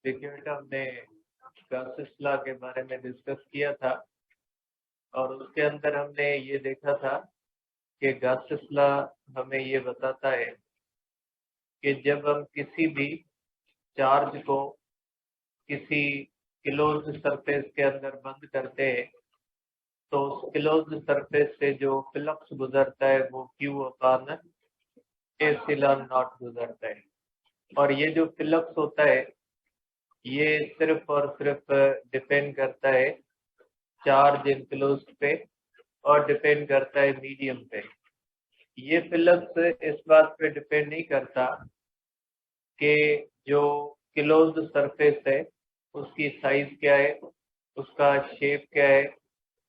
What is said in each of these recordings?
देखिए बेटा, हमने गाउस लॉ के बारे में डिस्कस किया था और उसके अंदर हमने ये देखा था कि गाउस लॉ हमें ये बताता है कि जब हम किसी भी चार्ज को किसी क्लोज्ड सरफेस के अंदर बंद करते हैं तो उस क्लोज्ड सरफेस से जो फ्लक्स गुजरता है वो क्यू अपान एप्सिलॉन नॉट गुजरता है। और ये जो फ्लक्स होता है ये सिर्फ और सिर्फ डिपेंड करता है चार्ज इनक्लोज्ड पे और डिपेंड करता है मीडियम पे। ये फ्लक्स इस बात पे डिपेंड नहीं करता कि जो क्लोज्ड सरफेस है उसकी साइज क्या है, उसका शेप क्या है,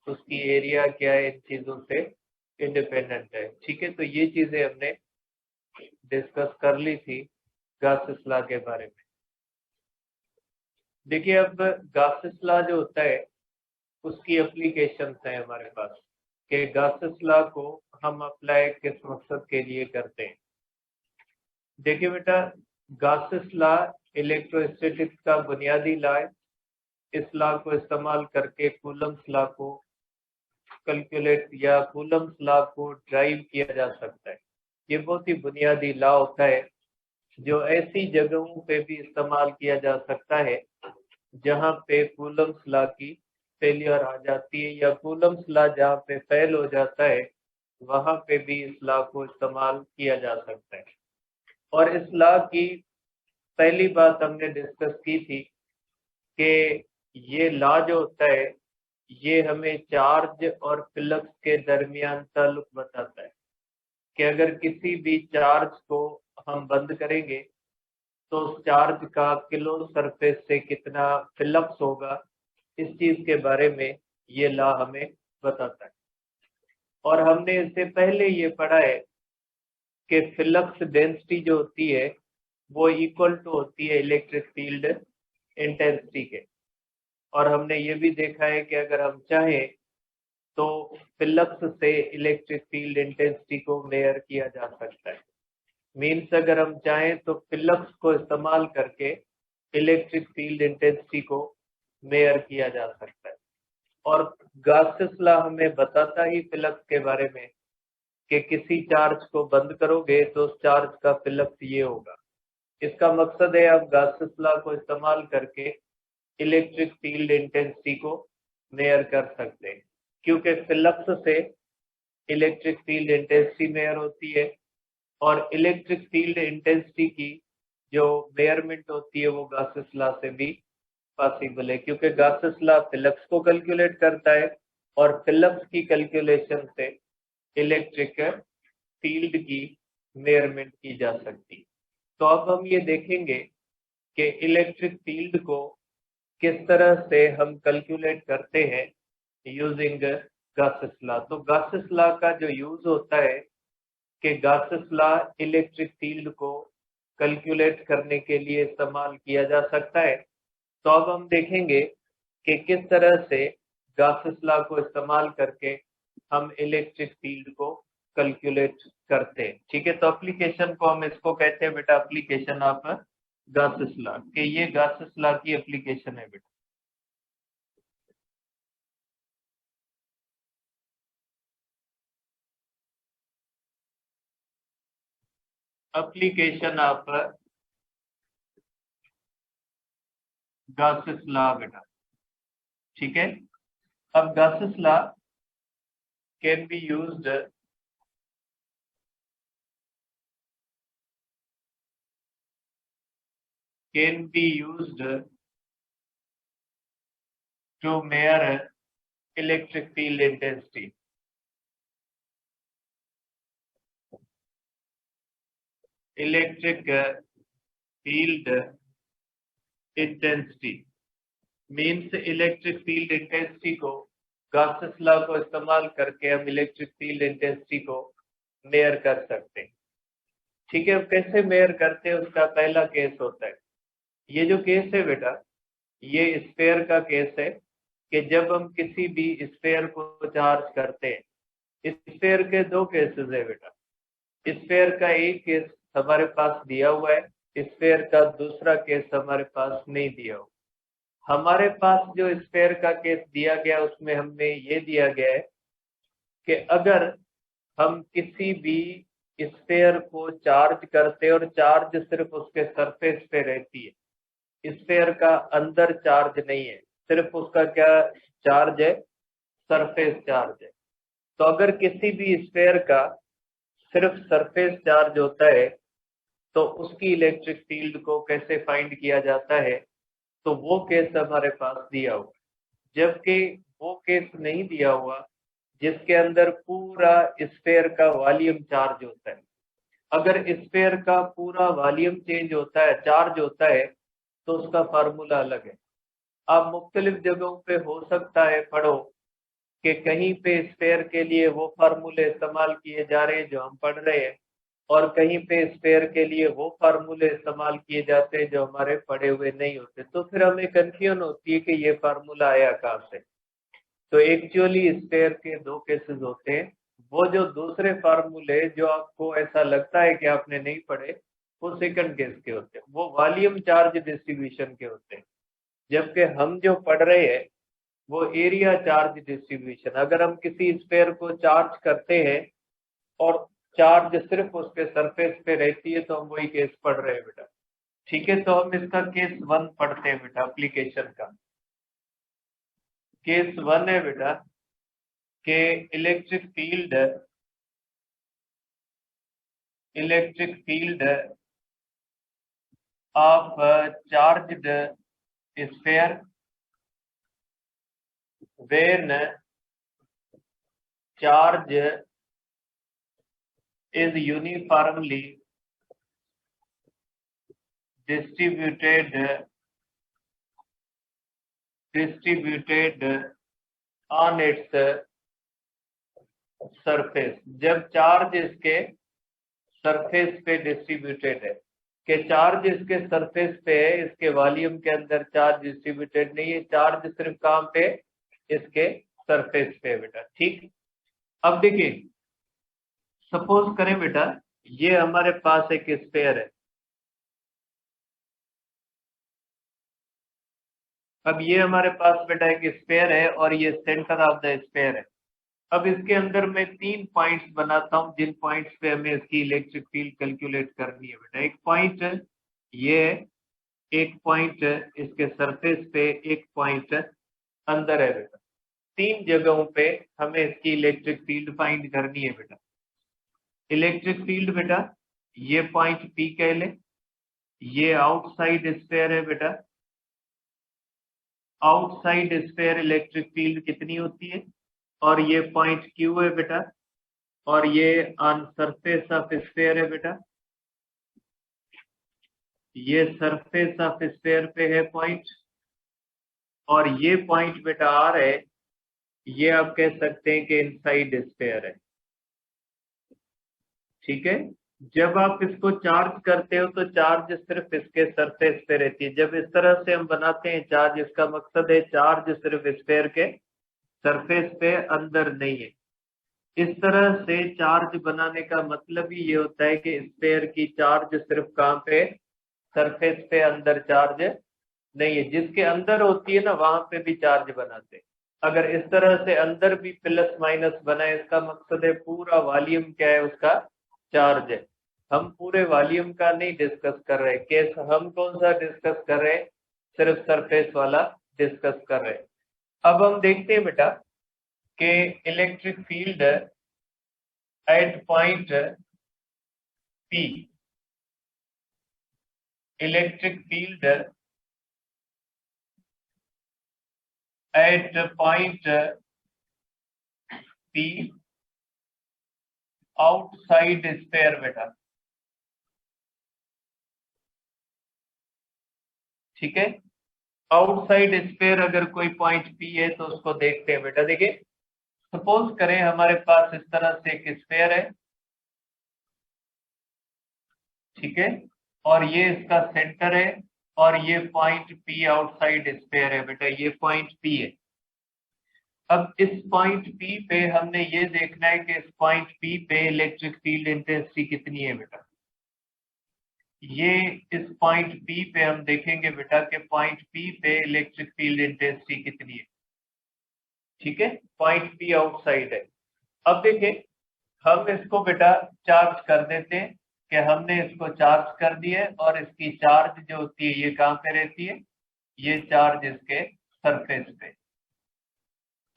उसकी एरिया क्या है, इन चीजों से इंडिपेंडेंट है। ठीक है, तो ये चीजें हमने डिस्कस कर ली थी गाउस लॉ के बारे में। देखिए, अब गाउस लॉ जो होता है उसकी एप्लीकेशन है हमारे पास कि गाउस लॉ को हम अप्लाई किस मकसद के लिए करते हैं। देखिए बेटा, गाउस लॉ इलेक्ट्रोस्टैटिक्स का बुनियादी लॉ है। इस लॉ को इस्तेमाल करके कूलम्स लॉ को कैलकुलेट या कूलम्स लॉ को ड्राइव किया जा सकता है। ये बहुत ही बुनियादी लॉ होता है जो ऐसी जगहों पे भी इस्तेमाल किया जा सकता है जहां पे कूलम्स लॉ की फेलियर आ जाती है या कूलम्स लॉ जहां पे फेल हो जाता है वहां पे भी इस लॉ को इस्तेमाल किया जा सकता है। और इस लॉ की पहली बात हमने डिस्कस की थी कि ये लॉ जो होता है ये हमें चार्ज और फ्लक्स के दरमियान ताल्लुक बताता है कि अगर किसी भी चार्ज को हम बंद करेंगे तो उस चार्ज का क्लोज सरफेस से कितना फ्लक्स होगा, इस चीज के बारे में ये लॉ हमें बताता है। और हमने इससे पहले ये पढ़ा है कि फ्लक्स डेंसिटी जो होती है वो इक्वल टू होती है इलेक्ट्रिक फील्ड इंटेंसिटी के। और हमने ये भी देखा है कि अगर हम चाहें तो फ्लक्स से इलेक्ट्रिक फील्ड इंटेंसिटी को मेजर किया जा सकता है। मीन्स अगर हम चाहें तो फ्लक्स को इस्तेमाल करके इलेक्ट्रिक फील्ड इंटेंसिटी को मेजर किया जा सकता है। और गाउस लॉ हमें बताता ही फ्लक्स के बारे में कि किसी चार्ज को बंद करोगे तो उस चार्ज का फ्लक्स ये होगा। इसका मकसद है आप गाउस लॉ को इस्तेमाल करके इलेक्ट्रिक फील्ड इंटेंसिटी को मेजर कर सकते हैं, क्योंकि फ्लक्स से इलेक्ट्रिक फील्ड इंटेंसिटी मेजर होती है और इलेक्ट्रिक फील्ड इंटेंसिटी की जो मेजरमेंट होती है वो गाउस लॉ से भी पॉसिबल है, क्योंकि गाउस लॉ फ्लक्स को कैलकुलेट करता है और फ्लक्स की कैलकुलेशन से इलेक्ट्रिक फील्ड की मेजरमेंट की जा सकती। तो अब हम ये देखेंगे कि इलेक्ट्रिक फील्ड को किस तरह से हम कैलकुलेट करते हैं यूजिंग गाउस लॉ। तो गाउस लॉ का जो यूज होता है कि गाउस लॉ इलेक्ट्रिक फील्ड को कैलकुलेट करने के लिए इस्तेमाल किया जा सकता है। तो अब हम देखेंगे कि किस तरह से गाउस लॉ को इस्तेमाल करके हम इलेक्ट्रिक फील्ड को कैलकुलेट करते हैं। ठीक है, तो एप्लीकेशन को हम इसको कहते हैं बेटा एप्लीकेशन ऑफ गाउस लॉ, कि ये गाउस लॉ की एप्लीकेशन है बेटा। एप्लीकेशन ऑफ गाउस लॉ बेटा। ठीक है, अब Gauss law can be used to measure electric field intensity. Electric field intensity means electric field intensity को गाउस लॉ को इस्तेमाल करके हम इलेक्ट्रिक फील्ड इंटेंसिटी को मेजर कर सकते हैं। ठीक है, अब कैसे मेजर करते हैं उसका पहला केस होता है, ये जो केस है बेटा ये स्फीयर का केस है कि जब हम किसी भी स्फीयर को चार्ज करते हैं। स्फीयर के दो केसेस है बेटा। स्फीयर का एक केस हमारे पास दिया हुआ है स्फेयर का दूसरा केस हमारे पास नहीं दिया हो। हमारे पास जो स्फेयर का केस दिया गया उसमें हमने ये दिया गया है कि अगर हम किसी भी स्फेयर को चार्ज करते और चार्ज सिर्फ उसके सरफेस पे रहती है, स्फेयर का अंदर चार्ज नहीं है, सिर्फ उसका क्या चार्ज है, सरफेस चार्ज है। तो अगर किसी भी स्फेयर का सिर्फ सरफेस चार्ज होता है तो उसकी इलेक्ट्रिक फील्ड को कैसे फाइंड किया जाता है, तो वो केस हमारे पास दिया हुआ। जबकि वो केस नहीं दिया हुआ जिसके अंदर पूरा स्फेयर का वॉल्यूम चार्ज होता है। अगर स्फेयर का पूरा वॉल्यूम चेंज होता है, चार्ज होता है, तो उसका फार्मूला अलग है। आप मुख्तलिफ जगहों पे हो सकता है पढ़ो कि कहीं पे स्फेयर के लिए वो फार्मूले इस्तेमाल किए जा रहे हैं जो हम पढ़ रहे हैं, और कहीं पे स्फेयर के लिए वो फार्मूले इस्तेमाल किए जाते हैं जो हमारे पढ़े हुए नहीं होते। तो फिर हमें कंफ्यूजन होती है कि ये फार्मूला आया कहाँ से। तो एक्चुअली स्फेयर के दो केसेस होते हैं। वो जो दूसरे फार्मूले जो आपको ऐसा लगता है कि आपने नहीं पढ़े, वो सेकंड केस के होते हैं, वो वॉल्यूम चार्ज डिस्ट्रीब्यूशन के होते हैं। जबकि हम जो पढ़ रहे हैं वो एरिया चार्ज डिस्ट्रीब्यूशन। अगर हम किसी स्फेयर को चार्ज करते हैं और चार्ज सिर्फ उसके सरफेस पे रहती है, तो हम वही केस पढ़ रहे हैं बेटा। ठीक है, तो हम इसका केस 1 पढ़ते हैं बेटा, एप्लीकेशन का। केस 1 है बेटा कि electric field of charged sphere when charge is uniformly distributed on its surface. जब चार्ज इसके सरफेस पे डिस्ट्रीब्यूटेड है, कि चार्ज इसके सरफेस पे है, इसके वॉल्यूम के अंदर चार्ज डिस्ट्रीब्यूटेड नहीं है, चार्ज सिर्फ कहां पे, इसके सरफेस पे बेटा। ठीक, अब देखिए सपोज करें बेटा ये हमारे पास एक स्फेयर है। अब ये हमारे पास बेटा एक स्फेयर है और ये सेंटर ऑफ द स्फेयर है। अब इसके अंदर मैं 3 पॉइंट्स बनाता हूं जिन पॉइंट्स पे हमें इसकी इलेक्ट्रिक फील्ड कैलकुलेट करनी है बेटा। एक पॉइंट ये, एक पॉइंट इसके सरफेस पे, एक पॉइंट अंदर है बेटा। 3 जगहों पे हमें इसकी इलेक्ट्रिक फील्ड फाइंड करनी है बेटा। इलेक्ट्रिक फील्ड बेटा ये पॉइंट P कह ले, ये आउटसाइड स्फेयर है बेटा। आउटसाइड स्फेयर इलेक्ट्रिक फील्ड कितनी होती है, और ये पॉइंट Q है बेटा, और ये ऑन सरफेस ऑफ स्फेयर है बेटा। ये सरफेस ऑफ स्फेयर पे है पॉइंट, और ये पॉइंट बेटा R है, ये आप कह सकते हैं कि इनसाइड स्फेयर है। ठीक है, जब आप इसको चार्ज करते हो तो चार्ज सिर्फ इसके सरफेस पे रहती है। जब इस तरह से हम बनाते हैं चार्ज, इसका मकसद है चार्ज सिर्फ स्फेयर के सरफेस पे, अंदर नहीं है। इस तरह से चार्ज बनाने का मतलब ही ये होता है कि स्फेयर की चार्ज सिर्फ कहां पे, सरफेस पे, अंदर चार्ज नहीं है। जिसके अंदर होती है ना वहां पे भी चार्ज बनाते। अगर इस तरह से अंदर भी प्लस माइनस बनाए, इसका मकसद है पूरा वॉल्यूम क्या है, उसका चार्ज है। हम पूरे वॉल्यूम का नहीं डिस्कस कर रहे, केस हम कौन सा डिस्कस कर रहे हैं, सिर्फ सरफेस वाला डिस्कस कर रहे हैं। अब हम देखते हैं बेटा कि electric field at point P, electric field at point P outside sphere बेटा। ठीक है, आउटसाइड स्फेयर अगर कोई पॉइंट P है तो उसको देखते हैं बेटा। देखिए सपोज करें हमारे पास इस तरह से एक स्फेयर है, ठीक है, और ये इसका सेंटर है, और ये पॉइंट P आउटसाइड स्फेयर है बेटा, ये पॉइंट P है। अब इस पॉइंट P पे हमने ये देखना है कि इस पॉइंट P पे इलेक्ट्रिक फील्ड इंटेंसिटी कितनी है बेटा। ये इस पॉइंट P पे हम देखेंगे बेटा कि पॉइंट P पे इलेक्ट्रिक फील्ड इंटेंसिटी कितनी है। ठीक है, पॉइंट P आउटसाइड है। अब देखें, हम इसको बेटा चार्ज कर देते हैं कि हमने इसको चार्ज कर दिया है और इसकी चार्ज जो होती है ये कहाँ पे रहती है, ये चार्ज इसके सरफेस पे।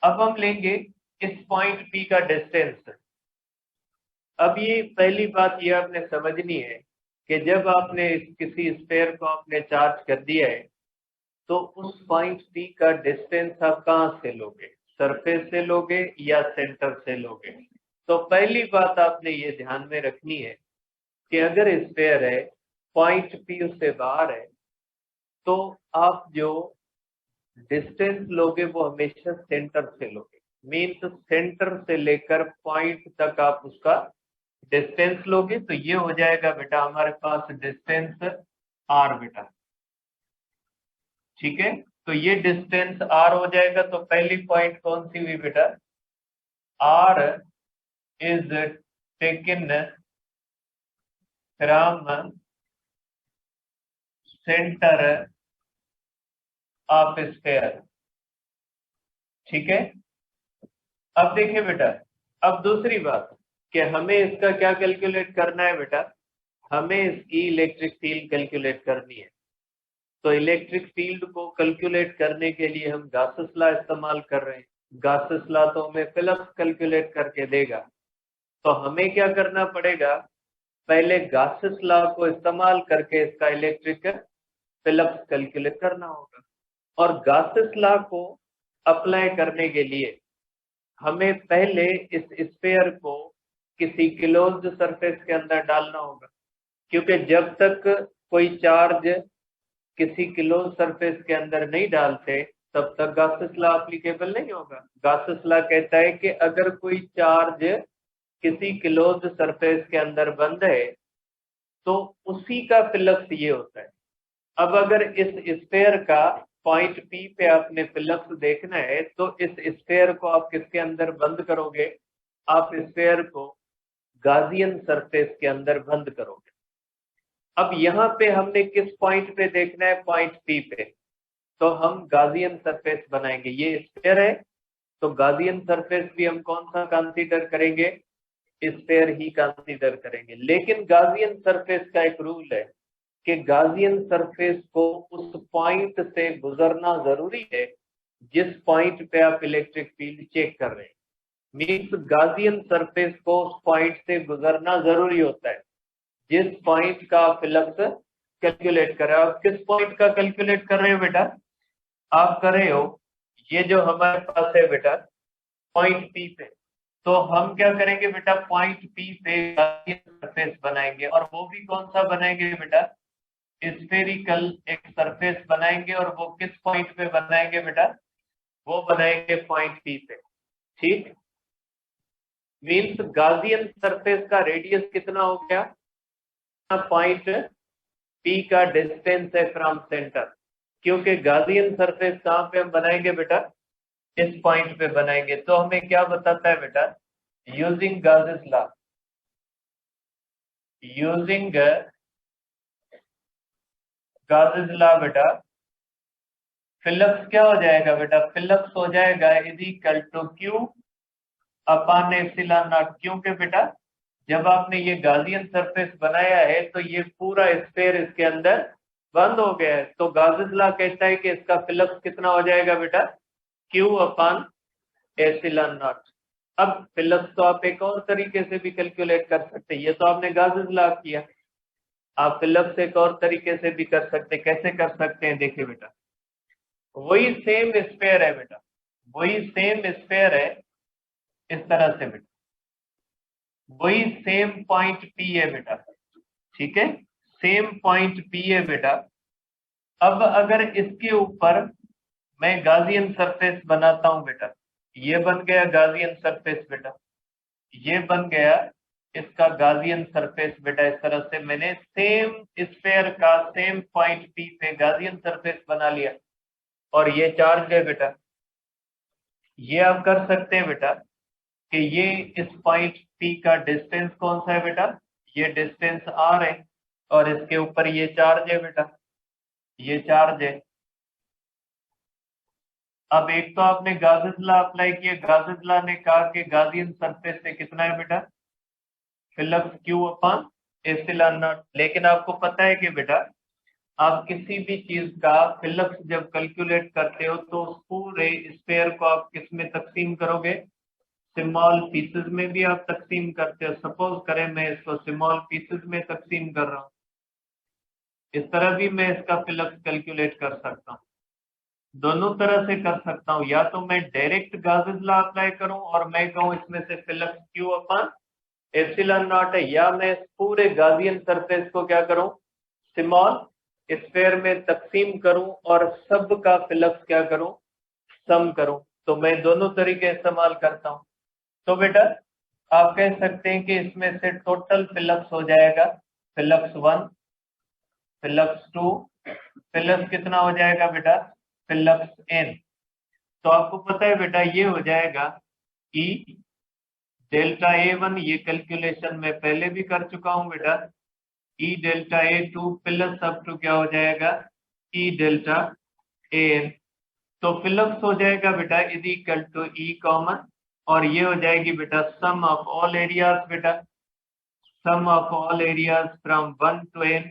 अब हम लेंगे इस पॉइंट P का डिस्टेंस। अब ये पहली बात ये आपने समझनी है कि जब आपने किसी स्फीयर को आपने चार्ज कर दिया है तो उस पॉइंट P का डिस्टेंस आप कहाँ से लोगे, सरफेस से लोगे या सेंटर से लोगे। तो पहली बात आपने ये ध्यान में रखनी है कि अगर स्फीयर है, पॉइंट P उससे बाहर है, तो आप जो डिस्टेंस लोगे वो हमेशा सेंटर से लोगे। मीन्स सेंटर से लेकर पॉइंट तक आप उसका डिस्टेंस लोगे। तो ये हो जाएगा बेटा हमारे पास डिस्टेंस r बेटा। ठीक है, तो ये डिस्टेंस r हो जाएगा। तो पहली पॉइंट कौन सी हुई बेटा, r is taken from centre of sphere. ठीक है, अब देखिए बेटा, अब दूसरी बात कि हमें इसका क्या कैलकुलेट करना है बेटा, हमें इसकी इलेक्ट्रिक फील्ड कैलकुलेट करनी है। तो इलेक्ट्रिक फील्ड को कैलकुलेट करने के लिए हम गासेस लॉ इस्तेमाल कर रहे हैं। गासेस लॉ तो हमें फ्लक्स कैलकुलेट करके देगा। तो हमें क्या करना पड़ेगा, पहले गासेस लॉ को इस्तेमाल करके इसका इलेक्ट्रिक फ्लक्स कैलकुलेट करना होगा। और गासेस लॉ को अप्लाई करने के लिए हमें पहले इस स्फीयर को किसी क्लोज्ड सरफेस के अंदर डालना होगा, क्योंकि जब तक कोई चार्ज किसी क्लोज सरफेस के अंदर नहीं डालते तब तक गासेस लॉ एप्लीकेबल नहीं होगा। गासेस लॉ कहता है कि अगर कोई चार्ज किसी क्लोज सरफेस के अंदर बंद है तो उसी का फ्लक्स ये होता है। अब अगर इस स्फीयर का पॉइंट P पे आपने फ्लक्स देखना है तो इस स्फीयर को आप किसके अंदर बंद करोगे, आप स्फीयर को गाजियन सरफेस के अंदर बंद करोगे। अब यहाँ पे हमने किस पॉइंट पे देखना है, पॉइंट P पे। तो हम गाजियन सरफेस बनाएंगे। ये स्फीयर है तो गाजियन सरफेस भी हम कौन सा कंसीडर करेंगे, स्फीयर ही कंसीडर करेंगे। लेकिन गाजियन सरफेस का एक रूल है कि गाजियन सरफेस को उस पॉइंट से गुजरना जरूरी है जिस पॉइंट पे आप इलेक्ट्रिक फील्ड चेक कर रहे हैं। मीन्स गाजियन सरफेस को उस पॉइंट से गुजरना जरूरी होता है जिस पॉइंट का आप फ्लक्स कैलकुलेट कर रहे हो। आप किस पॉइंट का कैलकुलेट कर रहे हो बेटा, आप कर रहे हो ये जो हमारे पास है बेटा पॉइंट P पे। तो हम क्या करेंगे बेटा, पॉइंट P पे सरफेस बनाएंगे। और वो भी कौन सा बनाएंगे बेटा, स्फेरिकल एक सरफेस बनाएंगे। और वो किस पॉइंट पे बनाएंगे बेटा, वो बनाएंगे पॉइंट P पे। ठीक, मीन्स गाजियन सरफेस का रेडियस कितना हो गया, पॉइंट P का डिस्टेंस है फ्रॉम सेंटर। क्योंकि गाजियन सरफेस कहाँ पे हम बनाएंगे बेटा, इस पॉइंट पे बनाएंगे। तो हमें क्या बताता है बेटा, using Gauss's law, using Gauss's law बेटा फ्लक्स क्या हो जाएगा बेटा, फ्लक्स हो जाएगा is equal to Q upon epsilon naught. क्योंकि बेटा जब आपने ये गाजियन सरफेस बनाया है तो ये पूरा स्फीयर इसके अंदर बंद हो गया है। तो गासेस लॉ कहता है कि इसका फ्लक्स कितना हो जाएगा बेटा, Q अपॉन एप्सिलॉन नॉट। अब फ्लक्स तो आप एक और तरीके से भी कैलकुलेट कर सकते हैं, ये तो आपने गासेस लॉ किया। आप फ्लक्स एक और तरीके से भी कर सकते हैं। कैसे कर सकते हैं, देखिए बेटा, वही सेम स्फीयर है बेटा, वही सेम स्फीयर है इस तरह से बेटा, वही सेम पॉइंट P है बेटा। ठीक है, सेम पॉइंट P है बेटा। अब अगर इसके ऊपर मैं गाजियन सरफेस बनाता हूं बेटा, ये बन गया गाजियन सरफेस बेटा, ये बन गया इसका गाजियन सरफेस बेटा। इस तरह से मैंने सेम स्फीयर का सेम पॉइंट P पे गाजियन सरफेस बना लिया। और ये चार्ज है बेटा, ये आप कर सकते हैं बेटा कि ये इस पॉइंट P का डिस्टेंस कौन सा है बेटा, ये डिस्टेंस r है। और इसके ऊपर ये चार्ज है बेटा, ये चार्ज है। अब एक तो आपने गाउस लॉ अप्लाई किया, गाउस लॉ ने कहा कि गाउसियन सरफेस से कितना है बेटा, flux Q upon epsilon not. लेकिन आपको पता है कि बेटा आप किसी भी चीज का फ्लक्स जब कैलकुलेट करते हो तो उस पूरे स्फीयर को आप किस में तकसीम करोगे, स्मॉल पीसेस में भी आप तकसीम करते हो। सपोज करें मैं इसको स्मॉल पीसेस में तकसीम कर रहा हूँ, इस तरह भी मैं इसका फ्लक्स कैलकुलेट कर सकता हूँ। दोनों तरह से कर सकता हूँ, या तो मैं डायरेक्ट गाउस लॉ अप्लाई करूं और मैं कहूँ इसमें से flux Q upon epsilon not है, या मैं इस पूरे गाउसियन सरफेस को क्या करूं, स्मॉल स्फीयर में तकसीम करूं और सब का फ्लक्स क्या करूं, सम करूं। तो मैं दोनों तरीके इस्तेमाल करता हूं। तो बेटा आप कह सकते हैं कि इसमें से टोटल फ्लक्स हो जाएगा फ्लक्स 1, फ्लक्स 2, फ्लक्स कितना हो जाएगा बेटा, फ्लक्स n। तो आपको पता है बेटा ये हो जाएगा ई डेल्टा A1, ये कैलकुलेशन मैं पहले भी कर चुका हूं बेटा, E delta A2 plus up to क्या हो जाएगा, ई डेल्टा AN। तो फ्लक्स हो जाएगा बेटा is equal to E common, और ये हो जाएगी बेटा सम ऑफ ऑल एरियाज बेटा, sum of all areas from 1 to n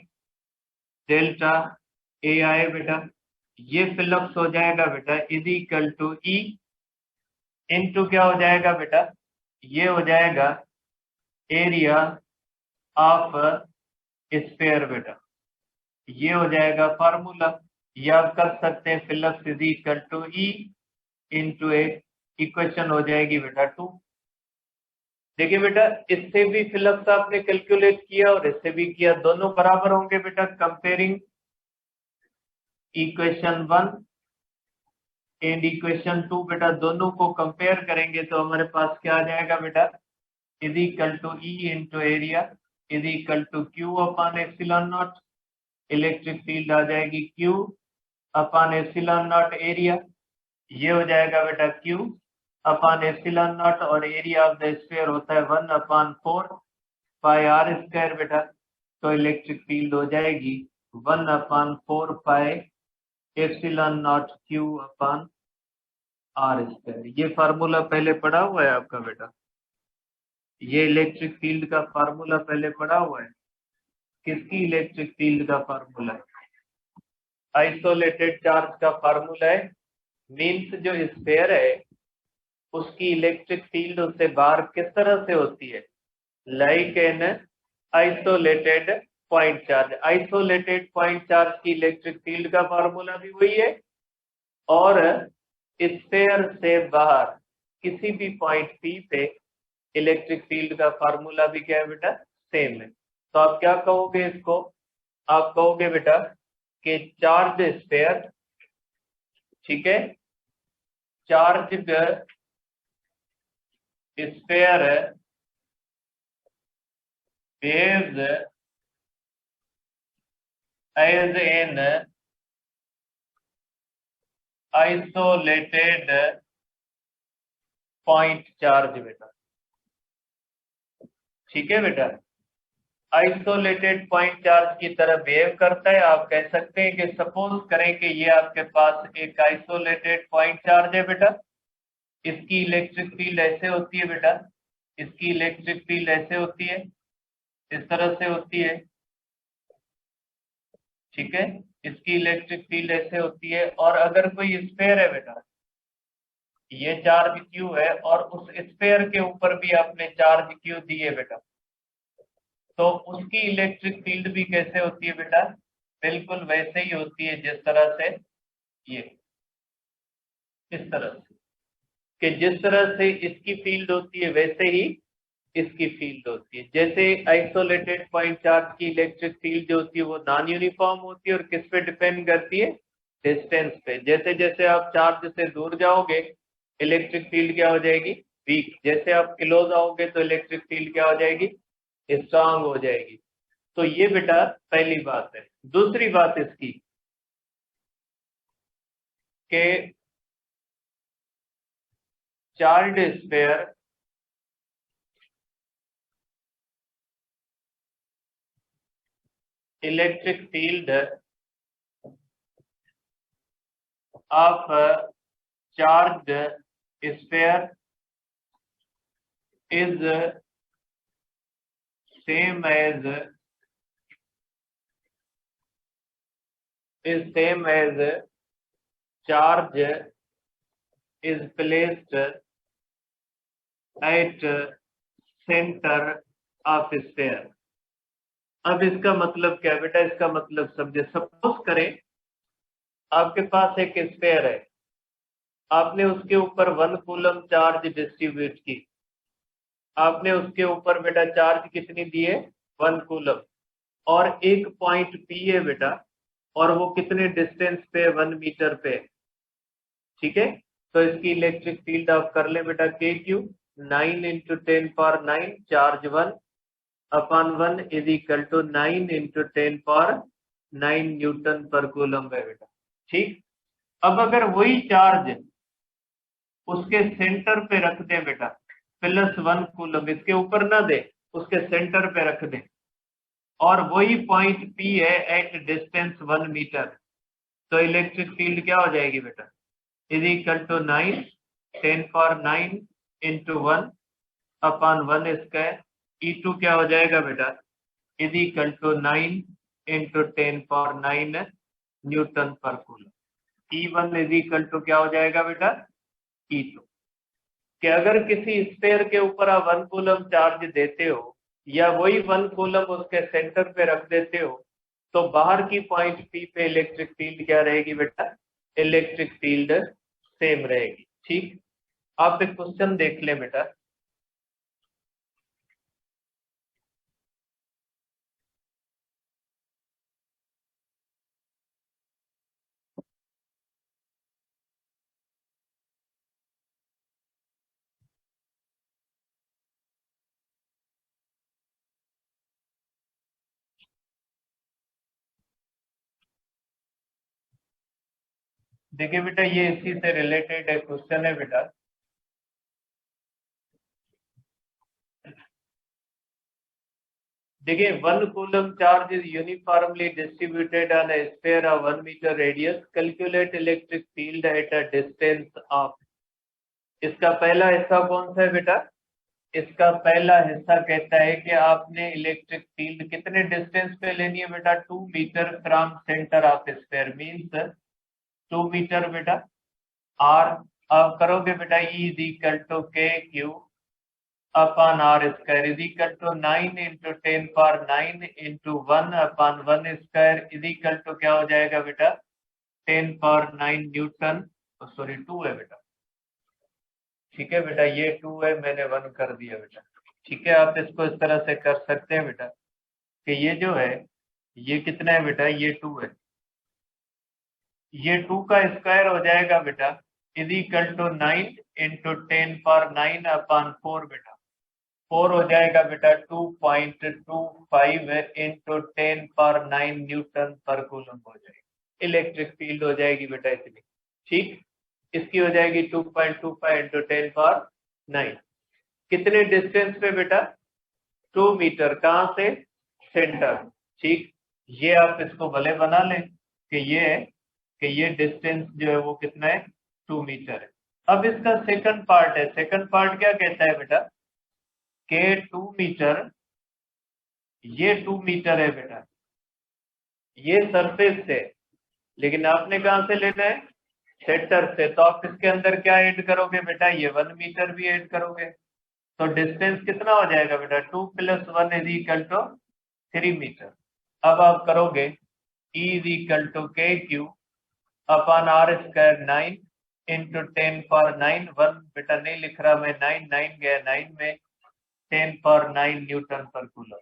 delta AI बेटा। ये फ्लक्स हो जाएगा बेटा is equal to E into क्या हो जाएगा बेटा, ये हो जाएगा एरिया ऑफ स्फीयर बेटा। ये हो जाएगा फार्मूला, या आप कर सकते हैं flux is equal to E into A, equation हो जाएगी बेटा 2। देखिए बेटा इससे भी फ्लक्स आपने कैलकुलेट किया और इससे भी किया, दोनों बराबर होंगे बेटा। कंपेयरिंग इक्वेशन 1 एंड इक्वेशन 2 बेटा, दोनों को कंपेयर करेंगे तो हमारे पास क्या आ जाएगा बेटा, is equal to E into area is equal to q upon epsilon not. Electric field आ जाएगी q upon epsilon not area, ये हो जाएगा बेटा क्यू अपॉन एप्सिलॉन नॉट, और एरिया ऑफ द स्फीयर होता है 1/4 पाई आर स्क्वायर बेटा। तो इलेक्ट्रिक फील्ड हो जाएगी 1/4 pi epsilon naught Q upon R square. ये फार्मूला पहले पढ़ा हुआ है आपका बेटा, ये इलेक्ट्रिक फील्ड का फार्मूला पहले पढ़ा हुआ है। किसकी इलेक्ट्रिक फील्ड का फार्मूला है, आइसोलेटेड चार्ज का फार्मूला है। मीन्स जो स्फीयर है उसकी इलेक्ट्रिक फील्ड उससे बाहर किस तरह से होती है, like an isolated point charge. Isolated point charge की इलेक्ट्रिक फील्ड का फार्मूला भी वही है, और स्फीयर से बाहर किसी भी पॉइंट पी पे इलेक्ट्रिक फील्ड का फार्मूला भी क्या है बेटा, सेम है। तो आप क्या कहोगे इसको, आप कहोगे बेटा कि चार्ज स्फीयर, ठीक है, charge sphere behaves as an isolated point charge बेटा। ठीक है बेटा, आइसोलेटेड पॉइंट चार्ज की तरह बिहेव करता है। आप कह सकते हैं कि सपोज करें कि ये आपके पास एक आइसोलेटेड पॉइंट चार्ज है बेटा, इसकी इलेक्ट्रिक फील्ड ऐसे होती है बेटा, इसकी इलेक्ट्रिक फील्ड ऐसे होती है, इस तरह से होती है, ठीक है, इसकी इलेक्ट्रिक फील्ड ऐसे होती है। और अगर कोई स्फीयर है बेटा, ये चार्ज क्यू है और उस स्फीयर के ऊपर भी आपने चार्ज क्यू दी है बेटा, तो उसकी इलेक्ट्रिक फील्ड भी कैसे होती है बेटा, बिल्कुल वैसे ही होती है जिस तरह से ये, इस तरह से, कि जिस तरह से इसकी फील्ड होती है वैसे ही इसकी फील्ड होती है। जैसे आइसोलेटेड पॉइंट चार्ज की इलेक्ट्रिक फील्ड जो होती है वो नॉन यूनिफॉर्म होती है और किस पे डिपेंड करती है, डिस्टेंस पे। जैसे जैसे आप चार्ज से दूर जाओगे इलेक्ट्रिक फील्ड क्या हो जाएगी, वीक। जैसे आप क्लोज आओगे तो इलेक्ट्रिक फील्ड क्या हो जाएगी, स्ट्रांग हो जाएगी। तो ये बेटा पहली बात है। दूसरी बात इसकी कि charge sphere electric field of a charged sphere is same as charge is placed at center of sphere। अब इसका मतलब क्या बेटा, इसका मतलब समझे। सपोज करें आपके पास एक स्फीयर है, आपने उसके ऊपर 1 कूलम चार्ज डिस्ट्रीब्यूट की, आपने उसके ऊपर बेटा चार्ज कितनी दिए 1 कूलम, और एक पॉइंट पी है बेटा, और वो कितने डिस्टेंस पे 1 मीटर पे, ठीक है। तो इसकी इलेक्ट्रिक फील्ड आप कर ले बेटा K Q 9 into 10⁹ charge 1 upon 1 is equal to 9 into 10⁹ newton पर कूलम है बेटा, ठीक। अब अगर वही चार्ज उसके सेंटर पे रख दे बेटा +1 कूलम, इसके ऊपर ना दे, उसके सेंटर पे रख दे, और वही पॉइंट पी है एट डिस्टेंस 1 मीटर, तो इलेक्ट्रिक फील्ड क्या हो जाएगी बेटा, is equal to 9 10⁹ into 1 upon 1 square. E2 क्या हो जाएगा बेटा, is equal to 9 into 10⁹ newton पर coulomb. E1 is equal to क्या हो जाएगा बेटा, E2। कि अगर किसी स्फीयर के ऊपर आप 1 कूलम चार्ज देते हो, या वही 1 कूलम उसके सेंटर पे रख देते हो, तो बाहर की पॉइंट पी पे इलेक्ट्रिक फील्ड क्या रहेगी बेटा, इलेक्ट्रिक फील्ड सेम रहेगी, ठीक। आप एक क्वेश्चन देख ले बेटा, देखिए बेटा ये इसी से रिलेटेड एक क्वेश्चन है बेटा। देखिए 1 coulomb charge is uniformly distributed on a sphere of 1 meter radius, calculate electric field at a distance of. इसका पहला हिस्सा कौन सा है बेटा, इसका पहला हिस्सा कहता है कि आपने इलेक्ट्रिक फील्ड कितने डिस्टेंस पे लेनी है बेटा, 2 metre from centre of sphere, means 2 metre बेटा। आर आप करोगे बेटा E is equal to K Q upon R square is equal to 9 into 10⁹ into 1 upon 1 square is equal to क्या हो जाएगा बेटा 10⁹ न्यूटन, सॉरी 2 है बेटा, ठीक है बेटा, ये 2 है, मैंने 1 कर दिया बेटा, ठीक है। आप इसको इस तरह से कर सकते हैं बेटा कि ये जो है ये कितना है बेटा, ये 2 है, ये 2 का स्क्वायर हो जाएगा बेटा is equal to 9 into 10⁹ upon 4 बेटा, 4 हो जाएगा बेटा 2.25 इंटू 10⁹ न्यूटन पर कूलम हो जाएगी, इलेक्ट्रिक फील्ड हो जाएगी बेटा इतनी, ठीक। इसकी हो जाएगी 2.25 इंटू 10⁹ कितने डिस्टेंस पे बेटा, 2 मीटर, कहां से, सेंटर, ठीक। ये आप इसको भले बना लें कि ये डिस्टेंस जो है वो कितना है 2 मीटर है। अब इसका सेकंड पार्ट है, सेकंड पार्ट क्या कहता है बेटा के 2 मीटर, ये 2 मीटर है बेटा, ये सरफेस से, लेकिन आपने कहां से लेना है, सेंटर से, तो आप इसके अंदर क्या ऐड करोगे बेटा, ये 1 मीटर भी ऐड करोगे, तो डिस्टेंस कितना हो जाएगा बेटा 2 + 1 इज इक्वल टू 3 मीटर। अब आप करोगे E is equal to K Q upon R square 9 into 10⁹ 1 बेटा नहीं लिख रहा मैं, 9 गया 9 में, 10⁹ न्यूटन पर कूलम।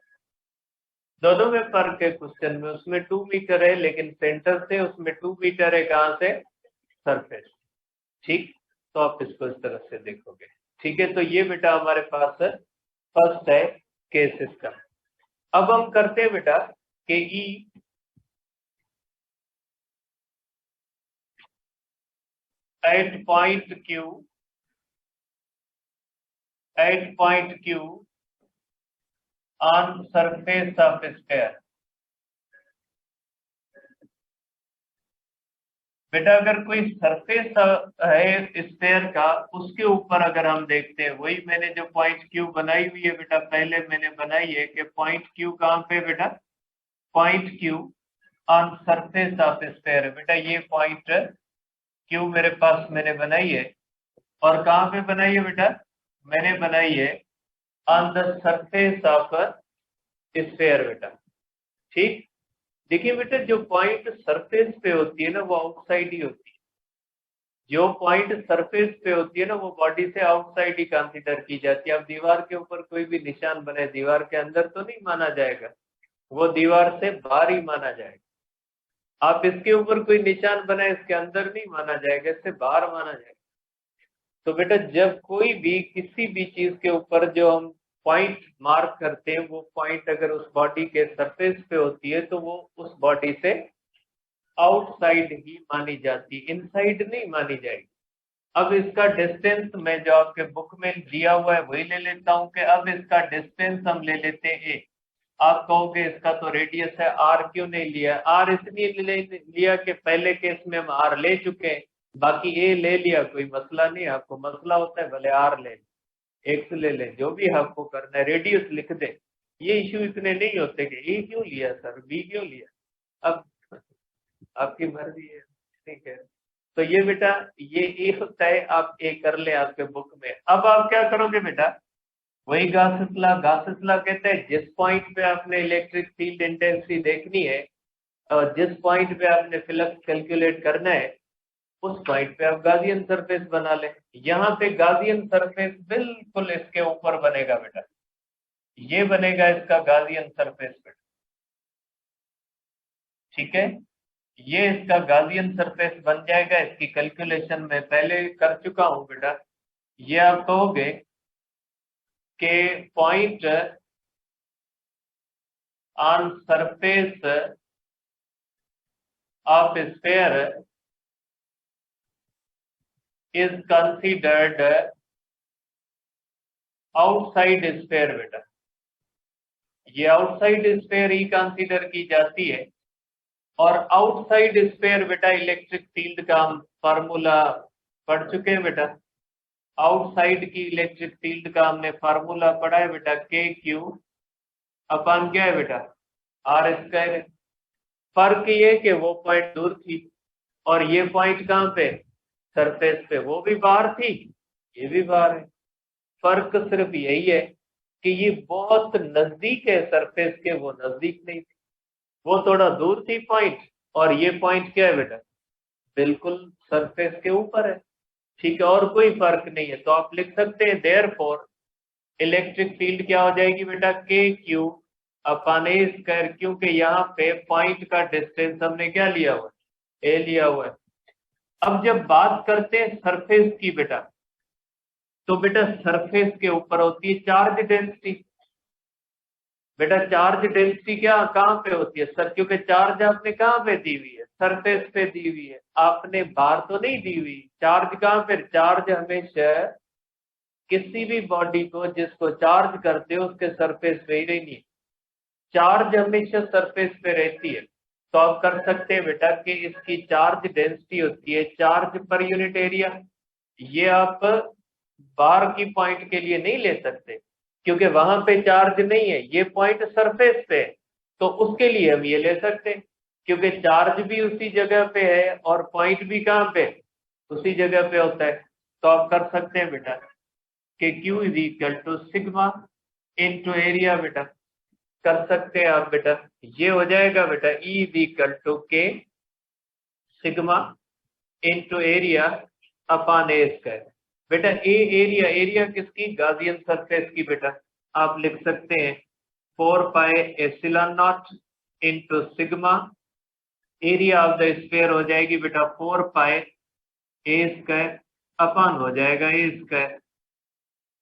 दोनों में फर्क है क्वेश्चन में, उसमें 2 मीटर है लेकिन सेंटर से, उसमें 2 मीटर है कहां से, सरफेस, ठीक। तो आप इसको इस तरह से देखोगे, ठीक है। तो ये बेटा हमारे पास फर्स्ट है केस सिस्टम। अब हम करते हैं बेटा के E at point Q on surface of sphere, बेटा अगर कोई सरफेस है स्फेयर का, उसके ऊपर अगर हम देखते हैं, वही मैंने जो पॉइंट क्यू बनाई हुई है बेटा, पहले मैंने बनाई है कि पॉइंट क्यू कहाँ पे बेटा, point Q on surface of sphere है बेटा। ये पॉइंट क्यू मेरे पास मैंने बनाई है, और कहाँ पे बनाई है बेटा, मैंने बनाई है on the surface of sphere बेटा। ठीक, देखिए बेटा जो पॉइंट सरफेस पे होती है ना वो आउटसाइड ही होती है। जो पॉइंट सरफेस पे होती है ना वो बॉडी से आउटसाइड ही कंसीडर की जाती है। अब दीवार के ऊपर कोई भी निशान बने, दीवार के अंदर तो नहीं माना जाएगा, वो दीवार से बाहर ही माना जाएगा। आप इसके ऊपर कोई निशान बनाए, इसके अंदर नहीं माना जाएगा, इससे बाहर माना जाएगा। तो बेटा जब कोई भी किसी भी चीज के ऊपर जो हम पॉइंट मार्क करते हैं, वो पॉइंट अगर उस बॉडी के सरफेस पे होती है तो वो उस बॉडी से आउटसाइड ही मानी जाती, इनसाइड नहीं मानी जाएगी। अब इसका डिस्टेंस मैं जो आपके बुक में दिया हुआ है वही ले लेता हूं कि अब इसका डिस्टेंस हम ले लेते हैं ए। आप कहोगे इसका तो रेडियस है, आर क्यों नहीं लिया? आर इसलिए लिया कि पहले केस में हम आर ले चुके हैं, बाकी ए ले लिया, कोई मसला नहीं। आपको मसला होता है भले आर ले, एक्स ले लें, जो भी आपको करना है, रेडियस लिख दे। ये इश्यू इतने नहीं होते कि ए क्यों लिया सर, बी क्यों लिया। अब आपकी मर्जी है, ठीक है। तो ये बेटा ये ए होता है, आप ए कर ले आपके बुक में। अब आप क्या करोगे बेटा, वही गासेस लॉ कहते हैं जिस पॉइंट पे आपने इलेक्ट्रिक फील्ड इंटेंसिटी देखनी है और जिस पॉइंट पे आपने फ्लक्स कैलकुलेट करना है, उस पॉइंट पे आप गाजियन सरफेस बना ले। यहाँ पे गाजियन सरफेस बिल्कुल इसके ऊपर बनेगा बेटा, ये बनेगा इसका गाजियन सरफेस बेटा, ठीक है। ये इसका गाजियन सरफेस बन जाएगा। इसकी कैलकुलेशन मैं पहले कर चुका हूं बेटा। ये आप कहोगे कि point on surface of sphere is considered outside sphere बेटा। ये आउटसाइड स्फेयर ही कंसीडर की जाती है। और आउटसाइड स्फेयर बेटा इलेक्ट्रिक फील्ड का हम फार्मूला पढ़ चुके हैं बेटा। आउटसाइड की इलेक्ट्रिक फील्ड का हमने फार्मूला पढ़ा है बेटा, के क्यू अपान क्या है बेटा, आर स्क्वायर है। फर्क ये कि वो पॉइंट दूर थी और ये पॉइंट कहाँ पे, सरफेस पे, वो भी बाहर थी, ये भी बाहर है। फर्क सिर्फ यही है कि ये बहुत नजदीक है सरफेस के, वो नजदीक नहीं थी, वो थोड़ा दूर थी पॉइंट, और ये पॉइंट क्या है बेटा, बिल्कुल सरफेस के ऊपर है, ठीक है। और कोई फर्क नहीं है, तो आप लिख सकते हैं देयरफॉर इलेक्ट्रिक फील्ड क्या हो जाएगी बेटा, के क्यू अपान ए स्क्वायर, क्योंकि यहाँ पे पॉइंट का डिस्टेंस हमने क्या लिया हुआ है, ए लिया हुआ है। अब जब बात करते हैं सरफेस की बेटा, तो बेटा सरफेस के ऊपर होती है चार्ज डेंसिटी। बेटा चार्ज डेंसिटी क्या कहाँ पे होती है सर, क्योंकि चार्ज आपने कहाँ पे दी हुई है, सरफेस पे दी हुई है, आपने बाहर तो नहीं दी हुई। चार्ज कहाँ पे, चार्ज हमेशा किसी भी बॉडी को जिसको चार्ज करते हो उसके सरफेस पे ही रहनी है, चार्ज हमेशा सरफेस पे रहती है। तो आप कर सकते हैं बेटा कि इसकी चार्ज डेंसिटी होती है चार्ज पर यूनिट एरिया। ये आप बाहर की पॉइंट के लिए नहीं ले सकते क्योंकि वहां पे चार्ज नहीं है, ये पॉइंट सरफेस पे है, तो उसके लिए हम ये ले सकते हैं क्योंकि चार्ज भी उसी जगह पे है और पॉइंट भी कहाँ पे, उसी जगह पे होता है। तो आप कर सकते हैं बेटा कि Q is equal to sigma into area बेटा, कर सकते हैं आप बेटा। ये हो जाएगा बेटा E इज इक्वल टू के सिग्मा इंटू एरिया अपान ए स्क्वायर। बेटा एरिया किसकी, गाजियन सरफेस की बेटा। आप लिख सकते हैं 4 पाई epsilon not into sigma, area of the sphere हो जाएगी बेटा 4 पाई ए स्क्वायर अपान हो जाएगा ए स्क्वायर।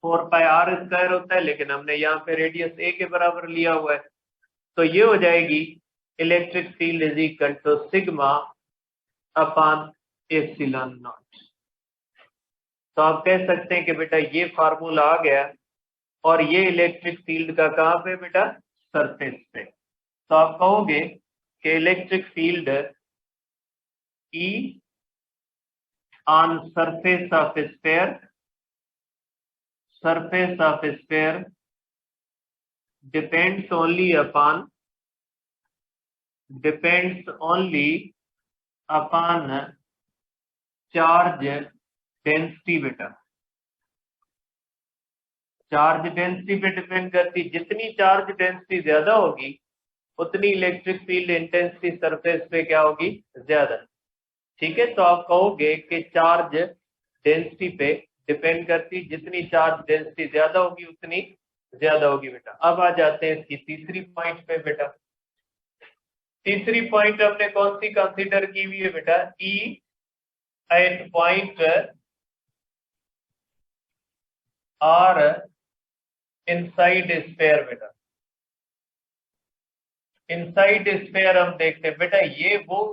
4 पाई आर स्क्वायर होता है लेकिन हमने यहाँ पे रेडियस ए के बराबर लिया हुआ है, तो ये हो जाएगी electric field is equal to sigma upon epsilon naught. तो आप कह सकते हैं कि बेटा ये फार्मूला आ गया और ये इलेक्ट्रिक फील्ड का कहाँ पे बेटा, सरफेस पे। तो आप कहोगे कि electric field E on surface of sphere depends only upon charge density बेटा। चार्ज डेंसिटी पे डिपेंड करती, जितनी चार्ज डेंसिटी ज्यादा होगी उतनी इलेक्ट्रिक फील्ड इंटेंसिटी सरफेस पे क्या होगी, ज्यादा। ठीक है, तो आप कहोगे कि चार्ज डेंसिटी पे डिपेंड करती, जितनी चार्ज डेंसिटी ज्यादा होगी उतनी ज्यादा होगी बेटा। अब आ जाते हैं इसकी तीसरी पॉइंट पे बेटा। तीसरी पॉइंट हमने कौन सी कंसीडर की हुई है बेटा, E at point R inside sphere बेटा। इनसाइड स्फीयर हम देखते हैं बेटा, ये वो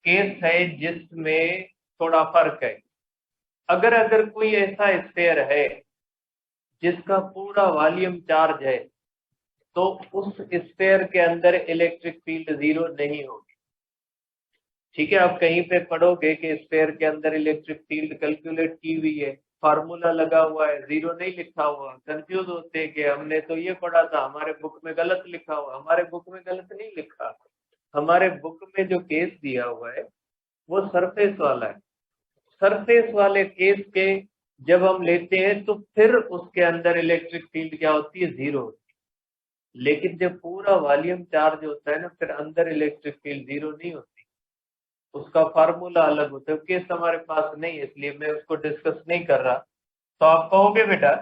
केस है जिसमें थोड़ा फर्क है। अगर कोई ऐसा स्फीयर है जिसका पूरा वॉल्यूम चार्ज है तो उस स्फीयर के अंदर इलेक्ट्रिक फील्ड जीरो नहीं होगी। ठीक है, आप कहीं पे पढ़ोगे कि स्फीयर के अंदर इलेक्ट्रिक फील्ड कैलकुलेट की हुई है, फार्मूला लगा हुआ है, जीरो नहीं लिखा हुआ। कंफ्यूज होते हैं कि हमने तो ये पढ़ा था, हमारे बुक में गलत लिखा हुआ। हमारे बुक में गलत नहीं लिखा, हमारे बुक में जो केस दिया हुआ है वो सरफेस वाला है। सरफेस वाले केस के जब हम लेते हैं तो फिर उसके अंदर इलेक्ट्रिक फील्ड क्या होती है, जीरो होती है। लेकिन जब पूरा वॉल्यूम चार्ज होता है ना, फिर अंदर इलेक्ट्रिक फील्ड जीरो नहीं होती, उसका फार्मूला अलग होता है। केस हमारे पास नहीं है इसलिए मैं उसको डिस्कस नहीं कर रहा। तो आप कहोगे बेटा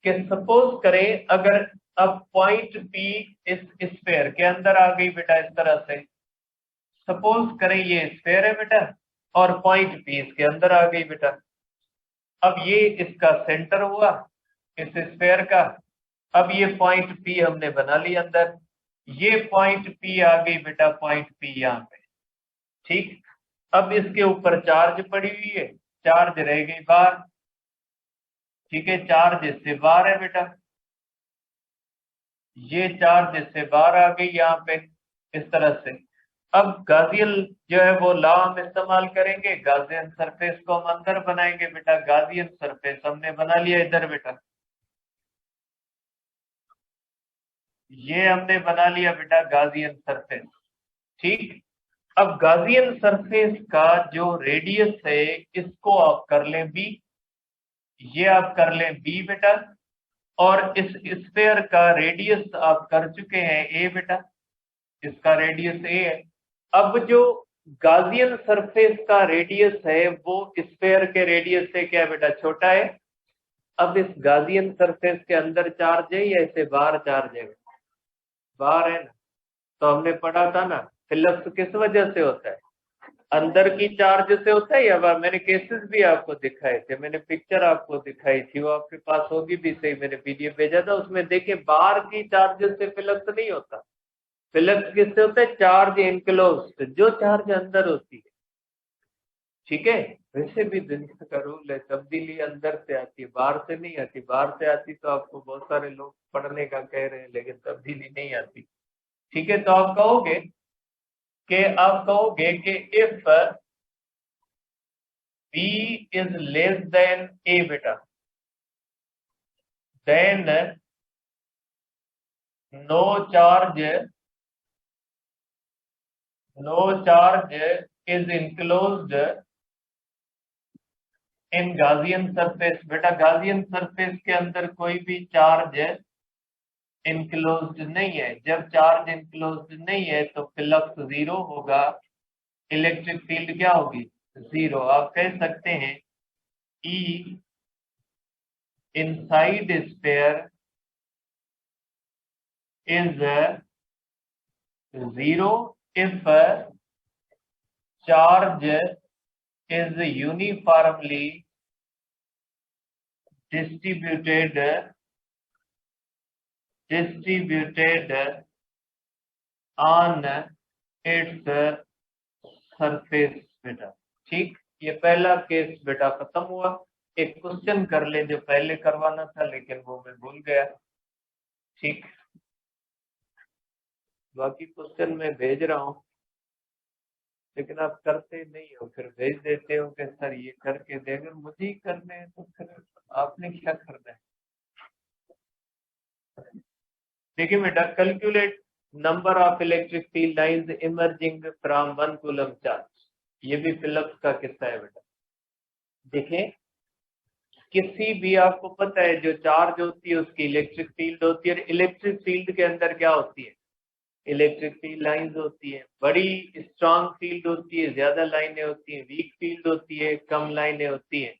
कि सपोज करें अगर अब पॉइंट पी इस स्फीयर के अंदर आ गई बेटा, इस तरह से सपोज करें ये स्फीयर है बेटा और पॉइंट पी इसके अंदर आ गई बेटा। अब ये इसका सेंटर हुआ इस स्फीयर का। अब ये पॉइंट पी हमने बना लिया अंदर, ये पॉइंट पी आ गई बेटा, पॉइंट पी यहाँ पे। ठीक, अब इसके ऊपर चार्ज पड़ी हुई है, चार्ज रह गई बाहर। ठीक है, चार्ज इससे बाहर है बेटा, ये चार्ज इससे बाहर आ गई यहाँ पे इस तरह से। अब गाजियन जो है वो लॉ हम इस्तेमाल करेंगे, गाजियन सरफेस को हम अंदर बनाएंगे बेटा। गाजियन सरफेस हमने बना लिया इधर बेटा, ये हमने बना लिया बेटा गाजियन सरफेस। ठीक, अब गाजियन सरफेस का जो रेडियस है इसको आप कर लें बी, ये आप कर लें बी बेटा, और इस स्फीयर का रेडियस आप कर चुके हैं ए बेटा, इसका रेडियस ए है। अब जो गाजियन सरफेस का रेडियस है वो स्फीयर के रेडियस से क्या बेटा, छोटा है। अब इस गाजियन सरफेस के अंदर चार्ज है या इसे बाहर चार्ज है, बाहर है ना। तो हमने पढ़ा था ना, फ्लक्स किस वजह से होता है, अंदर की चार्ज से होता है या बाहर। मैंने केसेस भी आपको दिखाए थे, मैंने पिक्चर आपको दिखाई थी, वो आपके पास होगी भी सही, मैंने पीडीएफ भेजा था, उसमें देखे बाहर की चार्ज से फ्लक्स नहीं होता। फ्लक्स किससे होता है, चार्ज इनक्लोज्ड, जो चार्ज अंदर होती है। ठीक है, वैसे भी दुनिया का रूल है, तब्दीली अंदर से आती है, बाहर से नहीं आती। बाहर से आती तो आपको बहुत सारे लोग पढ़ने का कह रहे हैं, लेकिन तब्दीली नहीं आती। ठीक है, तो आप कहोगे कि if B is less than A बेटा, then no charge is enclosed in Gaussian surface बेटा। गाजियन सरफेस के अंदर कोई भी चार्ज इनक्लोज्ड नहीं है। जब चार्ज इनक्लोज्ड नहीं है तो फ्लक्स जीरो होगा, इलेक्ट्रिक फील्ड क्या होगी, जीरो। आप कह सकते हैं E inside sphere is zero if charge is uniformly distributed on its surface बेटा। ठीक, ये पहला केस बेटा खत्म हुआ। एक क्वेश्चन कर ले जो पहले करवाना था लेकिन वो मैं भूल गया। ठीक, बाकी क्वेश्चन मैं भेज रहा हूँ। लेकिन आप करते नहीं हो, फिर भेज देते हो कि सर ये करके दे। अगर मुझे ही करने हैं तो फिर आपने क्या करना है। देखिए बेटा, calculate number of electric field lines emerging from 1 coulomb charge. ये भी फिलिप्स का किस्सा है बेटा। देखिए, किसी भी, आपको पता है जो चार्ज होती है उसकी इलेक्ट्रिक फील्ड होती है, और इलेक्ट्रिक फील्ड के अंदर क्या होती है, इलेक्ट्रिक फील्ड लाइंस होती है। बड़ी स्ट्रांग फील्ड होती है, ज्यादा लाइनें होती हैं, वीक फील्ड होती है, कम लाइनें होती हैं।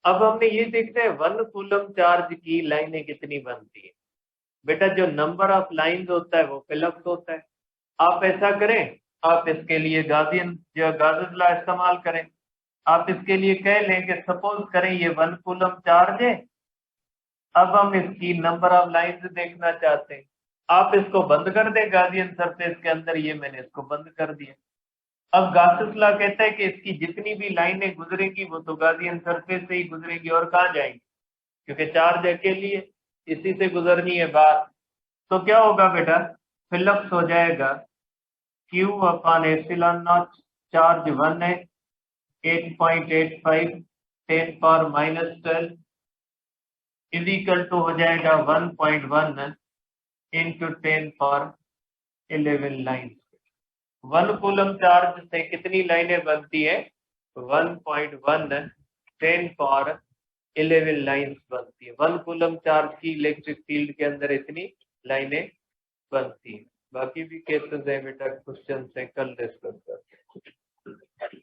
अब हमने ये देखना है 1 कूलम चार्ज की लाइनें कितनी बनती है। बेटा, जो नंबर ऑफ लाइंस होता है वो फिलिप्स होता है। आप ऐसा करें, आप इसके लिए गाउसियन जो गाउस लॉ इस्तेमाल करें। आप इसके लिए कह लें कि सपोज करें ये 1 कूलम चार्ज है। अब हम इसकी नंबर ऑफ लाइंस देखना चाहते हैं। आप इसको बंद कर दें गाउसियन सरफेस के अंदर, ये मैंने इसको बंद कर दिया। अब गाउस लॉ कहता है कि इसकी जितनी भी लाइनें गुजरेंगी वो तो गाउसियन सरफेस से ही गुजरेंगी, और कहाँ जाएंगी, क्योंकि चार्ज अकेली है, इसी से गुजरनी है बाहर। तो क्या होगा बेटा, फिलिप्स हो जाएगा Q upon epsilon not, charge 1 है, 8.85 10 पावर -12 इज इक्वल टू हो जाएगा 1.1 into 10 power 11 line. 1 coulomb charge से कितनी लाइनें बनती है, 1.1 10 पावर 11 लाइन्स बनती है। 1 कूलम चार्ज की इलेक्ट्रिक फील्ड के अंदर इतनी लाइनें बनती है। बाकी भी केसेस है बेटा, क्वेश्चन है, कल डिस्कस करते हैं।